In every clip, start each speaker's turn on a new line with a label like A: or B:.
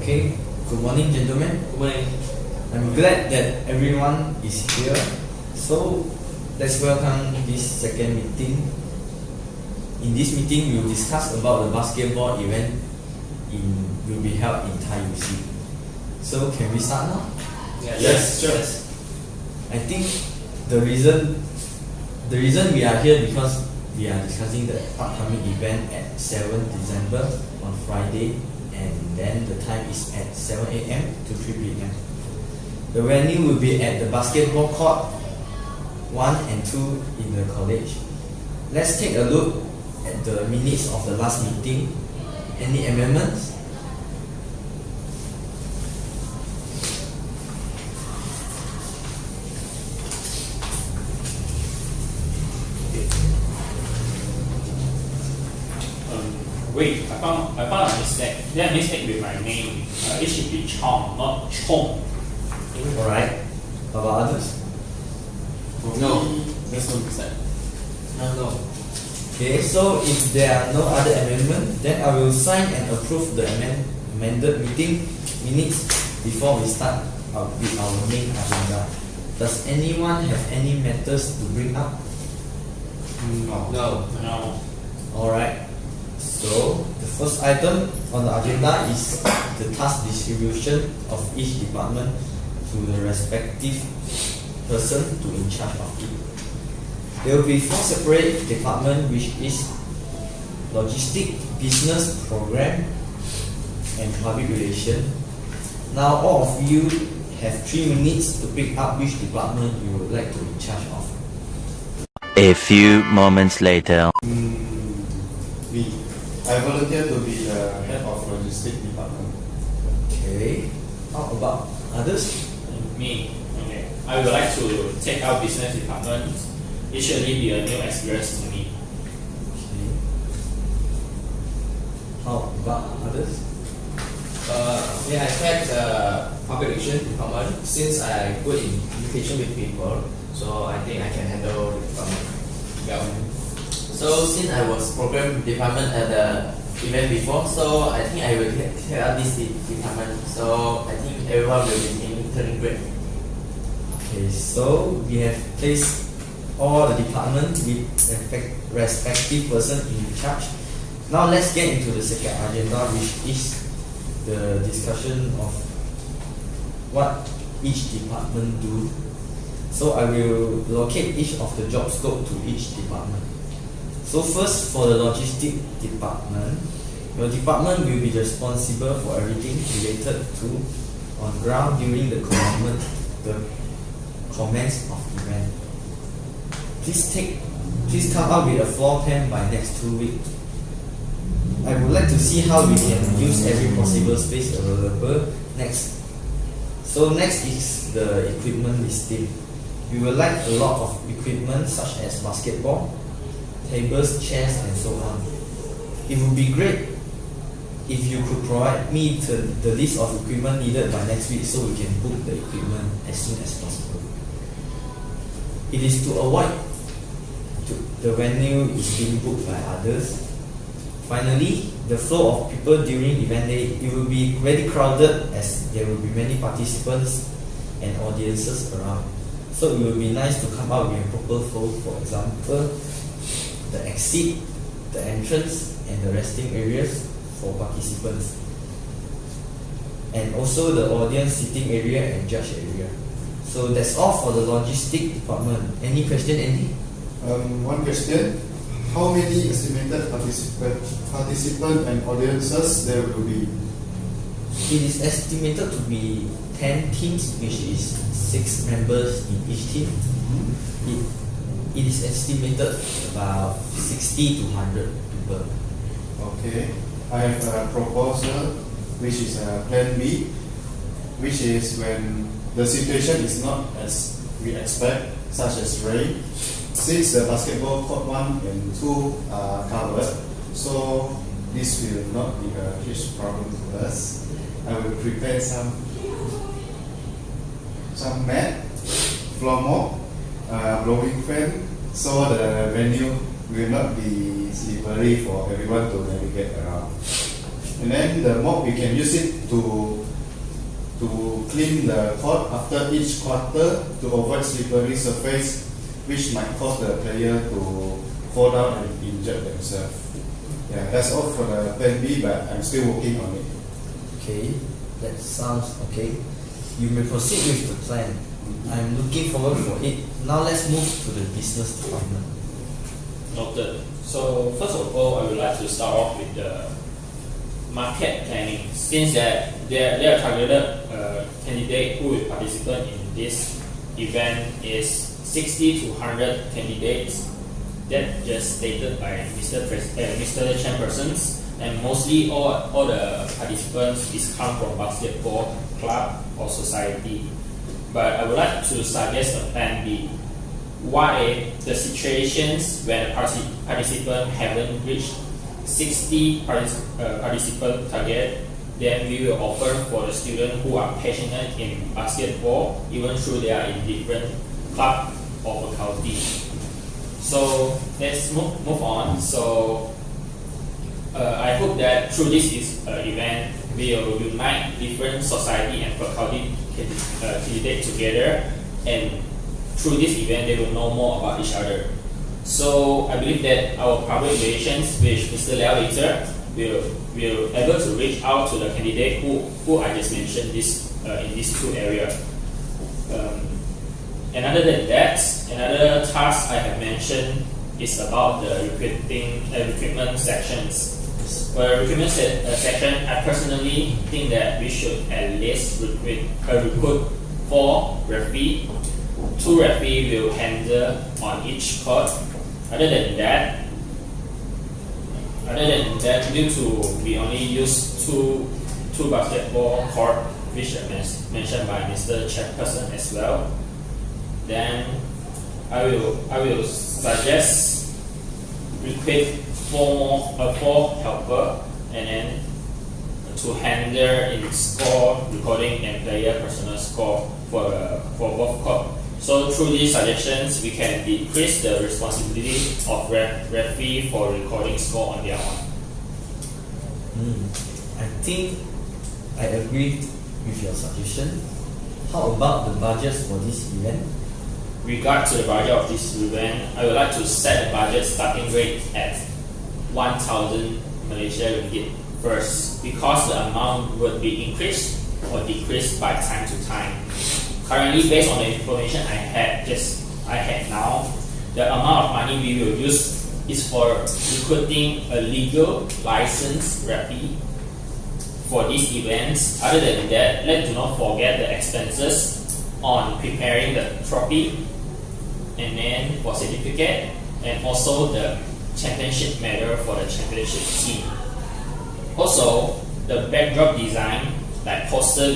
A: Okay, good morning, gentlemen.
B: Good morning.
A: I'm glad that everyone is here. So, let's welcome this second meeting. In this meeting, we will discuss about the basketball event will be held in Thai UC. So, can we start now?
B: Yes, sure.
A: I think the reason we are here because we are discussing the upcoming event at 7 December on Friday, and then the time is at 7 a.m. to 3 p.m. The venue will be at the basketball court 1 and 2 in the college. Let's take a look at the minutes of the last meeting. Any amendments?
B: Wait, I found a mistake. There's a mistake with my name. It should be Chong, not Chong.
A: Alright. How about others?
B: No, there's no mistake. No.
A: Okay, so if there are no other amendments, then I will sign and approve the amended meeting minutes before we start with our main agenda. Does anyone have any matters to bring up?
B: No.
A: Alright. So, the first item on the agenda is the task distribution of each department to the respective person to in charge of it. There will be 4 separate departments, which is logistic, business, program, and public relation. Now all of you have 3 minutes to pick up which department you would like to be in charge of.
C: A few moments later.
D: I volunteer to be the head of logistics department.
A: Okay. How about others?
B: Me. Okay. I would like to take out business department. It should be a new experience to me.
A: Okay. How about others?
E: I take the public relation department since I good in communication with people, so I think I can handle the department. Yeah. So since I was program department at the event before, so I think I will take out this department. So I think everyone will be turning great.
A: Okay, so we have placed all the departments with respective person in charge. Now let's get into the second agenda, which is the discussion of what each department do. So I will locate each of the job scope to each department. So first, for the logistic department, your department will be responsible for everything related to on ground during the commence of event. Please come up with a floor plan by next 2 weeks. I would like to see how we can use every possible space available next. So next is the equipment listing. We will like a lot of equipment such as basketball, tables, chairs, and so on. It would be great if you could provide me the list of equipment needed by next week so we can book the equipment as soon as possible. It is to avoid the venue is being booked by others. Finally, the flow of people during event day, it will be very crowded as there will be many participants and audiences around. So it will be nice to come up with a proper flow, for example, the exit, the entrance, and the resting areas for participants, and also the audience sitting area and judge area. So that's all for the logistic department. Any question, Andy?
D: One question: how many estimated participant and audiences there will be?
A: It is estimated to be 10 teams, which is 6 members in each team. It is estimated about 60 to 100 people.
D: Okay, I have a proposal, which is a plan B, which is when the situation is not as we expect, such as rain. Since the basketball court 1 and 2 are covered, so this will not be a huge problem to us. I will prepare some mat, floor mop, blowing fan, so the venue will not be slippery for everyone to navigate around. And then the mop, we can use it to clean the court after each quarter to avoid slippery surface, which might cause the player to fall down and injure themselves. Yeah, that's all for the plan B, but I'm still working on it.
A: Okay, that sounds okay. You may proceed with the plan. I'm looking forward for it. Now let's move to the business department.
B: Noted. So first of all, I would like to start off with the market planning. Since that there are targeted candidate who will participate in this event is 60 to 100 candidates that just stated by Mr. Chairpersons, and mostly all the participants is come from basketball club or society. But I would like to suggest a plan B. Why the situations when a participant haven't reached 60 participant target, then we will offer for the students who are passionate in basketball, even though they are in different club or faculty. So let's move on. So I hope that through this event, we will unite different society and faculty candidates together, and through this event, they will know more about each other. So I believe that our public relations with Mr. Liau later will able to reach out to the candidate who I just mentioned this in these two areas. And other than that, another task I have mentioned is about the recruitment sections. For the recruitment section, I personally think that we should at least recruit 4 referees. 2 referees will handle on each court. Other than that, due to we only use two basketball court, which is mentioned by Mr. Chairperson as well, then I will suggest recruit 4 helper, and then to handle in score recording and player personal score for both court. So through these suggestions, we can decrease the responsibility of referee for recording score on their own.
A: I think I agree with your suggestion. How about the budgets for this event?
B: Regard to the budget of this event, I would like to set the budget starting rate at 1,000 Malaysia ringgit first, because the amount would be increased or decreased by time to time. Currently, based on the information I had now, the amount of money we will use is for recruiting a legal licensed referee for these events. Other than that, let's do not forget the expenses on preparing the trophy, and then for certificate, and also the championship medal for the championship team. Also, the backdrop design, like poster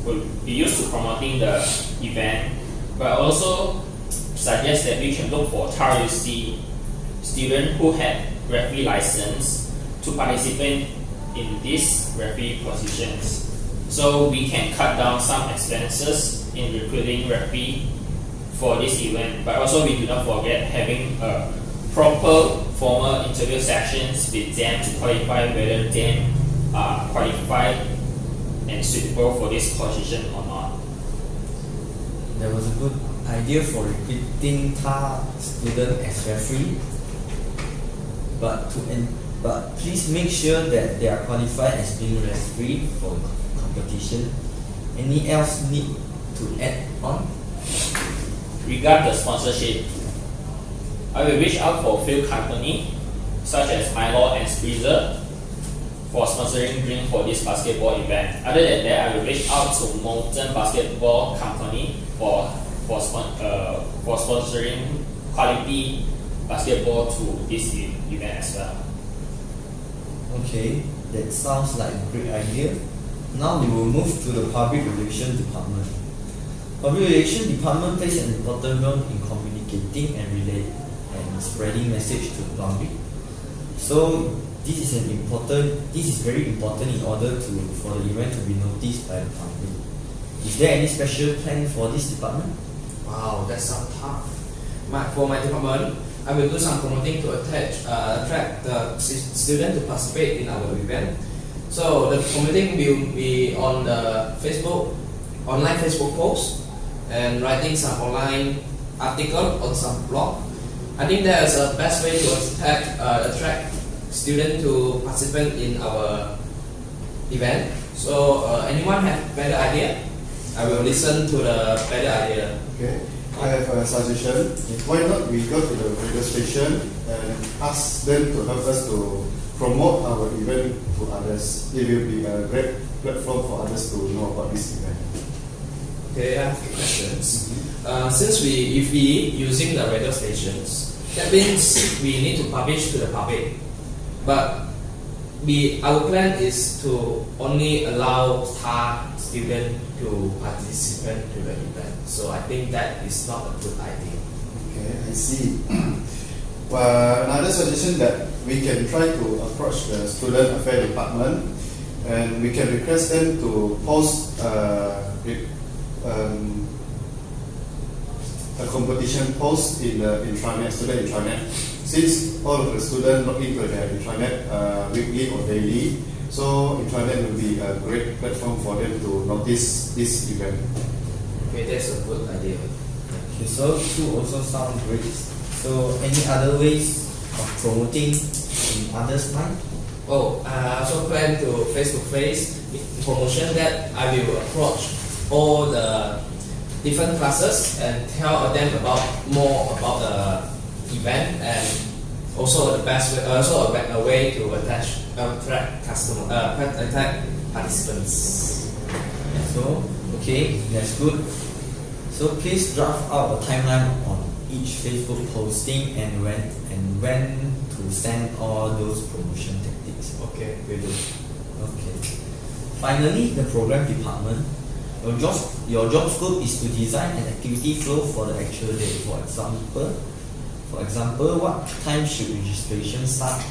B: will be used to promoting the event, but also suggest that we can look for TRUC students who had referee license to participate in these referee positions. So we can cut down some expenses in recruiting referee for this event, but also we do not forget having a proper formal interview sessions with them to qualify whether them are qualified and suitable for this position or not.
A: There was a good idea for recruiting TAR student as referee, but please make sure that they are qualified as being referee for competition. Any else need to add on?
B: Regard the sponsorship, I will reach out for a few companies such as Milo and Squeezer for sponsoring drink for this basketball event. Other than that, I will reach out to Molten Basketball Company for sponsoring quality basketball to this event as well.
A: Okay, that sounds like a great idea. Now we will move to the public relations department. Public relations department plays an important role in communicating and spreading message to the public. So this is very important in order for the event to be noticed by the public. Is there any special plan for this department?
E: Wow, that sounds tough. For my department, I will do some promoting to attract the students to participate in our event. So the promoting will be on the online Facebook post, and writing some online article on some blog. I think that is the best way to attract students to participate in our event. So anyone have better idea? I will listen to the better idea.
D: Okay, I have a suggestion. Why not we go to the radio station and ask them to help us to promote our event to others? It will be a great platform for others to know about this event.
E: Okay, I have two questions. Since if we using the radio stations, that means we need to publish to the public. But our plan is to only allow star students to participate to the event. So I think that is not a good idea.
D: Okay, I see. Another suggestion that we can try to approach the student affairs department, and we can request them to post a competition post in the intranet, student intranet. Since all of the students log into their intranet weekly or daily, so intranet will be a great platform for them to notice this event.
E: Okay, that's a good idea.
A: Okay, so two also sound great. So any other ways of promoting in others' mind?
E: Oh, I also plan to face-to-face promotion that I will approach all the different classes and tell them more about the event, and also the best way, a way to attract participants.
A: So, okay, that's good. So please draft out a timeline on each Facebook posting and when to send all those promotion tactics.
E: Okay, we do.
A: Okay. Finally, the program department. Your job scope is to design an activity flow for the actual day. For example, what time should registration start,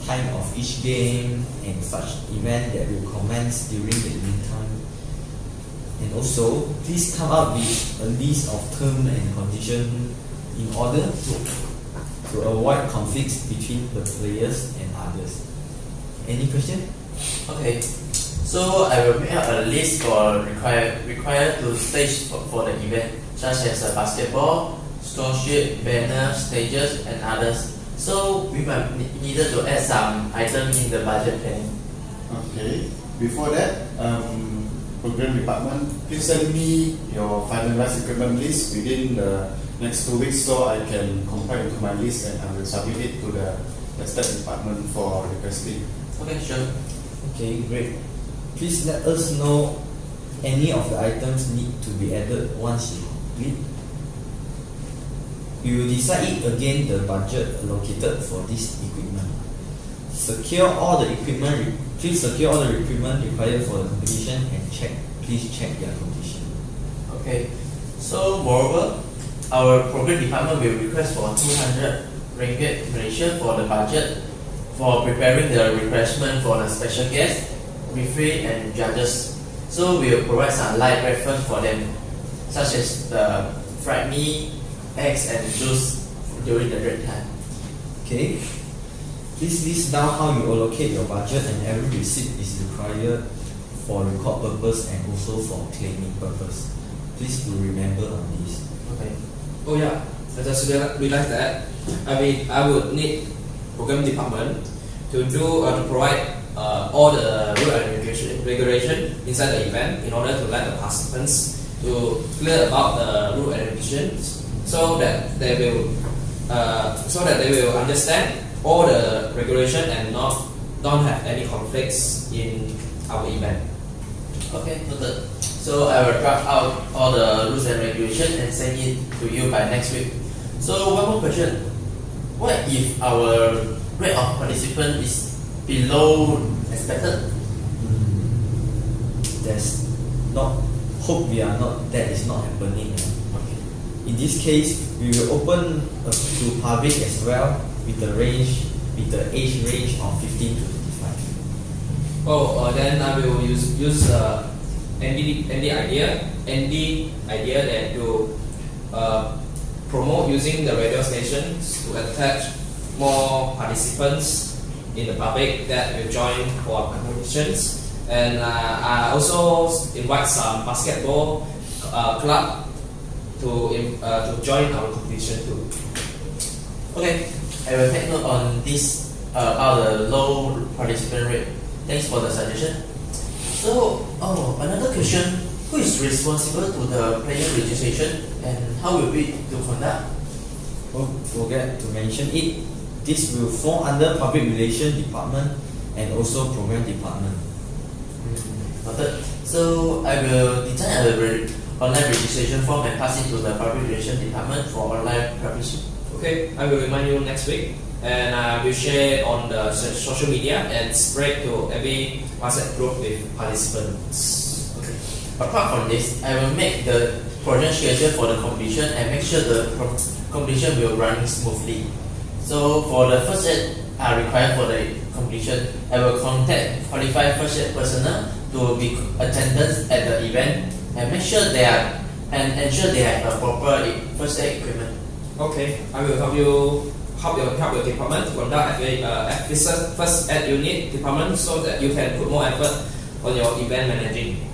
A: time of each game, and such event that will commence during the evening time. And also, please come up with a list of terms and conditions in order to avoid conflicts between the players and others. Any question?
F: Okay, so I will make up a list for required to stage for the event, such as a basketball, score sheet, banner, stages, and others. So we might needed to add some items in the budget plan.
D: Okay. Before that, program department, please send me your finalized equipment list within the next 2 weeks, so I can compile into my list and I will submit it to the tested department for requesting.
F: Okay, sure.
A: Okay, great. Please let us know any of the items need to be added once you complete. We will decide it again the budget allocated for this equipment. Please secure all the equipment required for the competition and please check their condition.
F: Okay, so moreover, our program department will request for 200 ringgit Malaysia for the budget for preparing the refreshment for the special guests, referee and judges. So we will provide some light breakfast for them, such as the fried meat, eggs and juice during the break time.
A: Okay. Please list down how you allocate your budget, and every receipt is required for record purpose and also for claiming purpose. Please do remember on this.
F: Okay.
E: Oh yeah, I just realized that. I would need program department to provide all the rule and regulation inside the event in order to let the participants to clear about the rule and regulations, so that they will understand all the regulation and don't have any conflicts in our event.
F: Okay, noted. So I will draft out all the rules and regulations and send it to you by next week. So one more question. What if our rate of participant is below expected?
A: That is not happening. Okay. In this case, we will open to public as well with the age range of 15 to 55.
E: Then I will use any idea that to promote using the radio stations to attach more participants in the public that will join for competitions. And I also invite some basketball club to join our competition too.
F: Okay, I will take note on this about the low participant rate. Thanks for the suggestion. So, another question: who is responsible to the player registration and how will we to conduct?
A: Don't forget to mention it. This will fall under Public Relations Department and also Program Department.
F: Noted. So I will design a online registration form and pass it to the Public Relations Department for online publishing.
E: Okay, I will remind you next week, and I will share on the social media and spread to every WhatsApp group with participants.
F: Okay. Apart from this, I will make the project schedule for the competition and make sure the competition will run smoothly. So for the first aid required for the competition, I will contact qualified first aid personnel to be attendance at the event and make sure they are and ensure they have a proper first aid equipment.
E: Okay, I will help your department to conduct a first aid unit department so that you can put more effort on your event managing.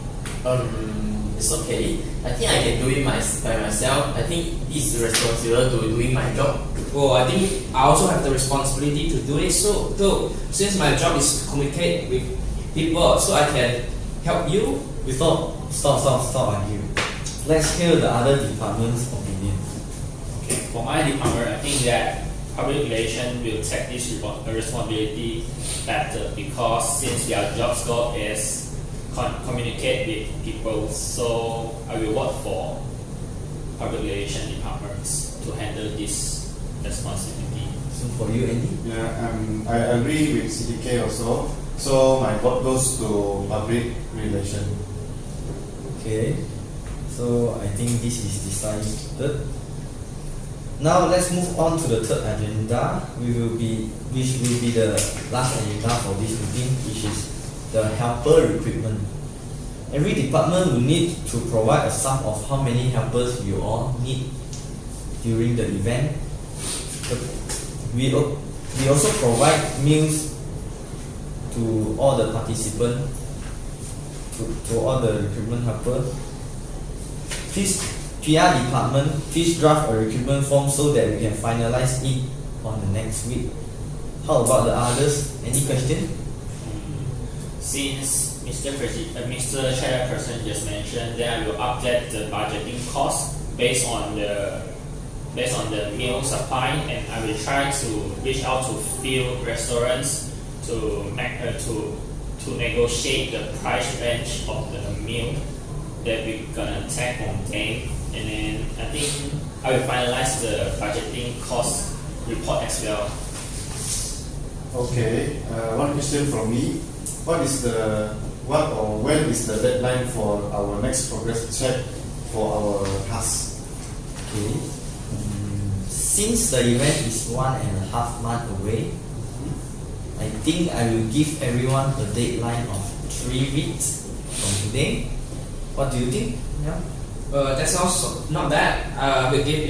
F: It's okay. I think I can do it by myself. I think it's responsible to doing my job.
E: Oh, I think I also have the responsibility to do it. So, since my job is to communicate with people, so I can help you.
A: Stop on you. Let's hear the other department's opinion.
B: Okay, for my department, I think that public relations will take this responsibility better because since their job scope is communicate with people, so I will work for public relations departments to handle this responsibility.
A: So for you, Andy?
D: Yeah, I agree with CDK also. So my vote goes to public relation.
A: Okay. So I think this is decided. Now let's move on to the third agenda, which will be the last agenda for this meeting, which is the helper recruitment. Every department will need to provide a sum of how many helpers you all need during the event. We also provide meals to all the participants, to all the recruitment helpers. Please, PR department, please draft a recruitment form so that we can finalize it on the next week. How about the others? Any question?
B: Since Mr. Chairperson just mentioned, then I will update the budgeting cost based on the meal supply, and I will try to reach out to few restaurants to negotiate the price range of the meal that we're gonna take from them, and then I think I will finalize the budgeting cost report as well.
D: Okay, one question from me. When is the deadline for our next progress check for our task?
A: Okay. Since the event is 1.5 months away, I think I will give everyone a deadline of 3 weeks from today. What do you think? Yeah.
E: That's also not bad. I will give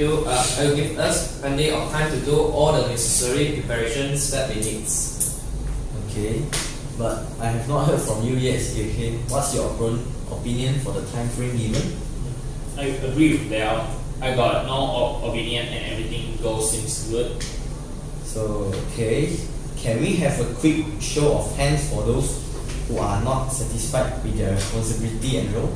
E: us plenty of time to do all the necessary preparations that we need.
A: Okay. But I have not heard from you yet, okay? What's your opinion for the time frame given?
B: I agree with Liau. I got no opinion and everything seems good.
A: So, okay. Can we have a quick show of hands for those who are not satisfied with their responsibility and role?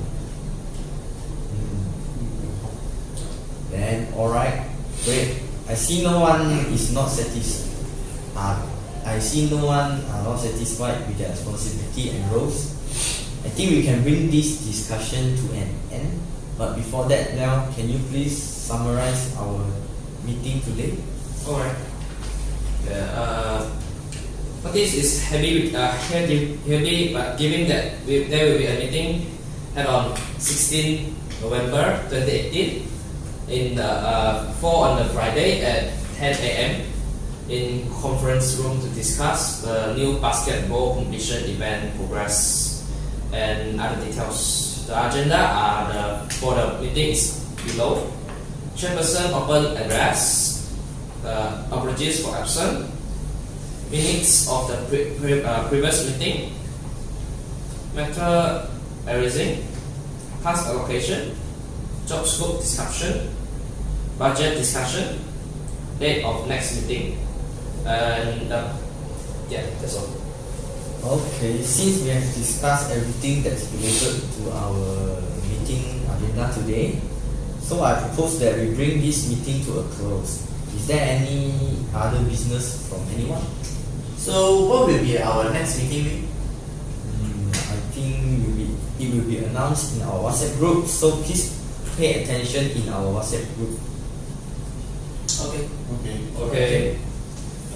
A: Then, alright. Great. I see no one is not satisfied. I see no one are not satisfied with their responsibility and roles. I think we can bring this discussion to an end. But before that, Liau, can you please summarize our meeting today?
E: Alright. But this is heavy, but given that there will be a meeting held on 16 November 2018 on the Friday at 10 a.m. in conference room to discuss the new basketball competition event progress and other details. The agenda for the meeting is below. Chairperson open address. Apologies for absent. minutes of the previous meeting, matter erasing, task allocation, job scope discussion, budget discussion, date of next meeting, and yeah, that's all.
A: Okay, since we have discussed everything that's related to our meeting agenda today, so I propose that we bring this meeting to a close. Is there any other business from anyone?
F: So what will be our next meeting week?
A: I think it will be announced in our WhatsApp group, so please pay attention in our WhatsApp group.
F: Okay.
E: Okay.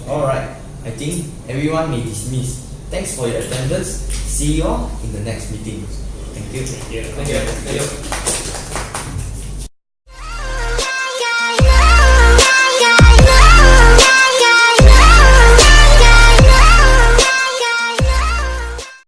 A: Alright, I think everyone may dismiss. Thanks for your attendance. See you all in the next meeting. Thank you.
B: Thank you.
E: Thank you. Thank you.